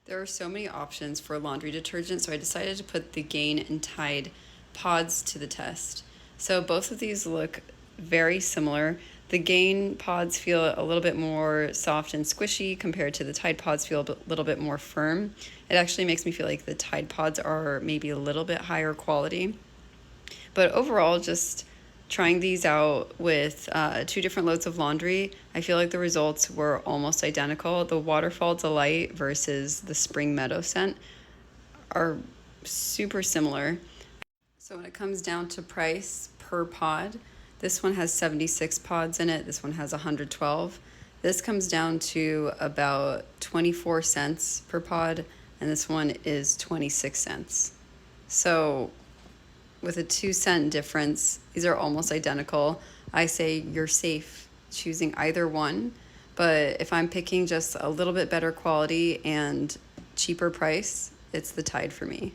There are so many options for laundry detergent, so I decided to put the Gain and Tide pods to the test. So both of these look very similar. The Gain pods feel a little bit more soft and squishy compared to the Tide pods feel a little bit more firm. It actually makes me feel like the Tide pods are maybe a little bit higher quality. But overall, just trying these out with two different loads of laundry, I feel like the results were almost identical. The Waterfall Delight versus the Spring Meadow scent are super similar. So when it comes down to price per pod, this one has 76 pods in it, this one has 112. This comes down to about 24 cents per pod, and this one is 26 cents. So with a 2 cent difference, these are almost identical. I say you're safe choosing either one, but if I'm picking just a little bit better quality and cheaper price, it's the Tide for me.